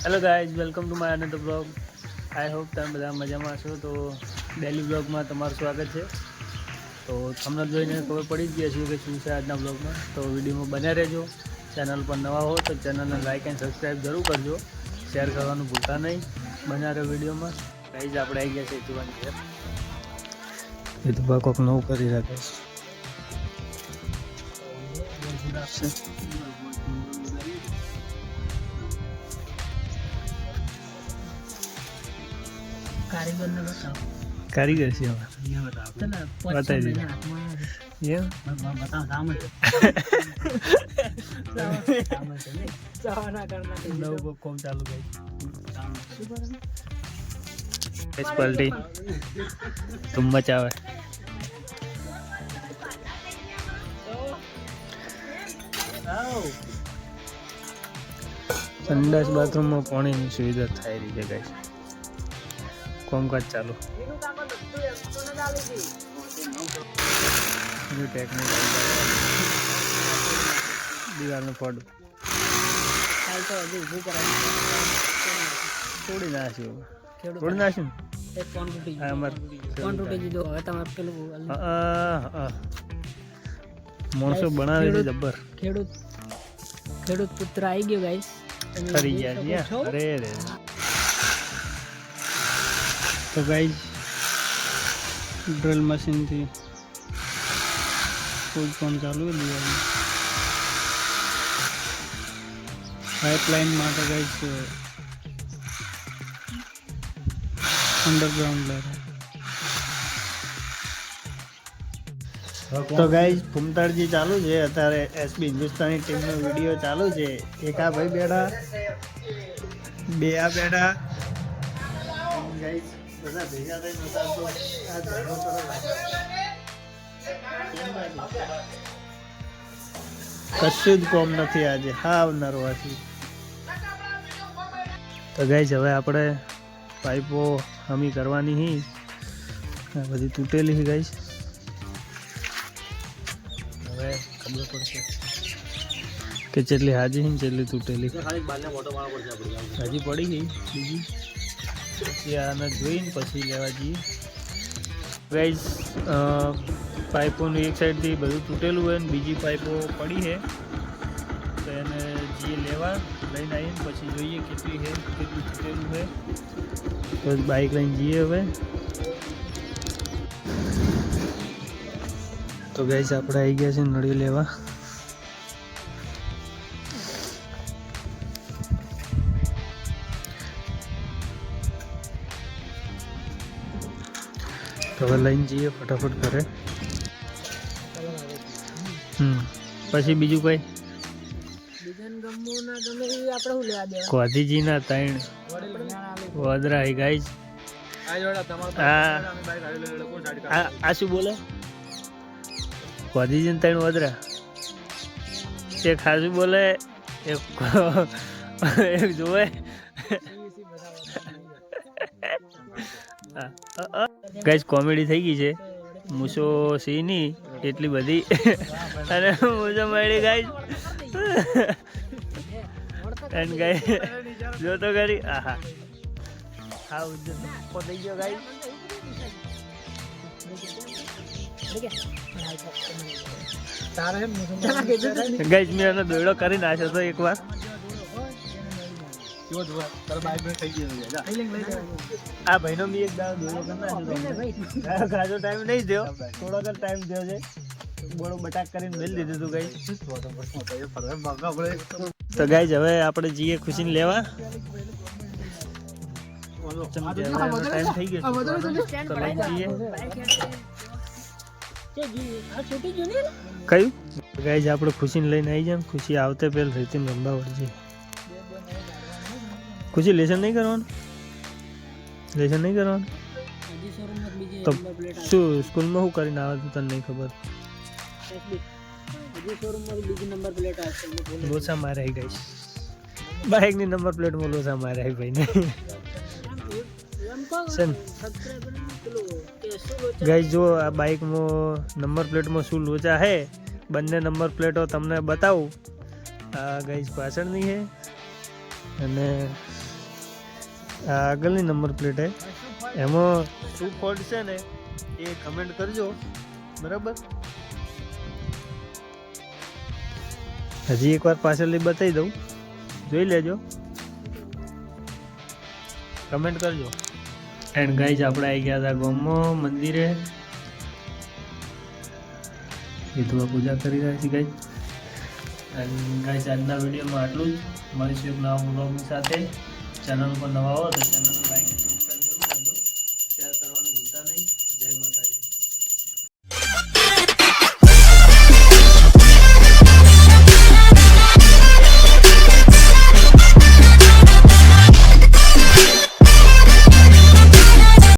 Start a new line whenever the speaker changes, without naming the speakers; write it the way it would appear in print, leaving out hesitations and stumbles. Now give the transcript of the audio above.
Hello guys, welcome to my another blog. I hope તમે બધા મજામાં છો. તો ડેલી બ્લોગમાં તમારું સ્વાગત છે. તો તમને જોઈને ખબર પડી જ ગયા છે કે શું છે આજના બ્લોગમાં. તો વિડીયોમાં બન્યા રહેજો. ચેનલ પર નવા હો તો ચેનલને લાઇક એન્ડ સબસ્ક્રાઈબ જરૂર કરજો. શેર કરવાનું ભૂલતા નહીં. બન્યા રહો વિડીયોમાં. ગાઈઝ આપણે આવી ગયા છે હેતુભાઈ ઘેર. હેતુભાઈ કોઈક નવું કરી રાખે છે. કારીગર છે બતાવી દીધું નવું કોમ ચાલુ ગઈ પલટી તુમ મચાવે. સંડાસ બાથરૂમમાં પાણીની સુવિધા થઈ રહી છે ગાઈસ. કોમકાજ ચાલુ. દિવાલનું ફોડું તોડી નાખ્યું. તોડી નાખ્યું માણસો બનાવે છે જબ્બર.
ખેડૂત પુત્ર આવી ગયો ગાઈસ.
ફરી ગયા. અરે રે. તો ગાઈઝ ડ્રિલ મશીનથી ફૂલ કામ ચાલુ દિવાલનું. પાઇપલાઇન માટે ગાઈઝ અંડરગ્રાઉન્ડ લેર. તો ગાઈઝ ફૂમતાળજી ચાલુ છે અત્યારે. એસબી હિન્દુસ્તાની ટીમનો વિડીયો ચાલુ છે. એક આ ભાઈ બેઠા, બે આ બેઠા. ગાઈઝ બધા ભેગા થઈને કશું જ કોમ નથી આજે. હાવ નરવાથી. તો ગાઈઝ હવે આપણે પાઇપો હમી કરવાની હી. બધી તૂટેલી છે ગાઈઝ. હવે ખબર પડશે કે જેટલી હાજી છે ને જેટલી તૂટેલી. હજી પડી ગઈ બીજી. પછી આને જોઈને પછી લેવા જઈએ ગાઈઝ. પાઇપોનું એક સાઈડથી બધું તૂટેલું હોય ને બીજી પાઇપો પડી છે. તો એને જઈએ લેવા. લઈને આવીને પછી જોઈએ કેટલી છે, કેટલું તૂટેલું છે. તો બાઇક લઈને જઈએ હવે. તો ગાઈઝ આપણે આવી ગયા છે નળી લેવા. તો હવે લઈને જઈએ ફટાફટ ઘરે. પછી બીજું કઈ કોધીજીના 3 વદરા હી ગાઈઝ. આ શું બોલે? કોધીજીના 3 વદરા. એક ખાસું બોલે, એક જોવે. ગાઈઝ કોમેડી થઈ ગઈ છે. મૂસો સીની એટલી બધી અને મૂસો મળી ગાઈઝ. એન્ડ ગાઈઝ જો તો કરી. આહા હા ઉદ્ધો થઈ ગયો ગાઈઝ. ગાઈઝ મેં એનો દોયડો કરી નાખ્યો તો એકવાર. આ ભાઈનો બી એક દાડો દોડો ખાસો ટાઈમ નહીં થયો, થોડોક જ ટાઈમ થયો છે. બોળો બટાક કરીને મેળ દીધું હતું ગાઈઝ. તો ગાઈઝ હવે આપણે જઈએ ખુશીને લેવા. ટાઈમ થઈ ગયો તો લઈ જઈએ. કયું ગાઈઝ આપણે ખુશીને લઈને આવી જાય. ખુશી આવતે પેલ રહેતી રમવા વળશે. ખુશી લેસન નહીં કરવાનું? લેસન નહીં કરવાનું તો શું સ્કૂલમાં શું કરીને આવે તો તને નહીં ખબર? લોસા મારે આવી ગઈ. બાઇકની નંબર પ્લેટમાં લોસા મારે આવી ભાઈને. ગાઈસ જો આ બાઇકમાં નંબર પ્લેટમાં શું લોચા હે, બંને નંબર પ્લેટો તમને બતાવું. આ ગાઈસ પાછળની છે અને આ આગળની નંબર પ્લેટ હે, એમાં શું ફોલ્ટ છે ને એ કમેન્ટ કરજો, બરાબર. હજી એકવાર પાછળથી બતાવી દઉં, જોઈ લેજો, કમેન્ટ કરજો. એન્ડ ગાઈઝ આપણે આવી ગયા હતા ગામમાં મંદિરે, વિધવા પૂજા કરી રહ્યા છીએ ગાઈઝ. એન્ડ ગાઈઝ આજના વિડીયોમાં આટલું જ. મળીશું એક નવા વ્લોગની સાથે. ચેનલ પર નવા હો તો ચેનલ લાઈક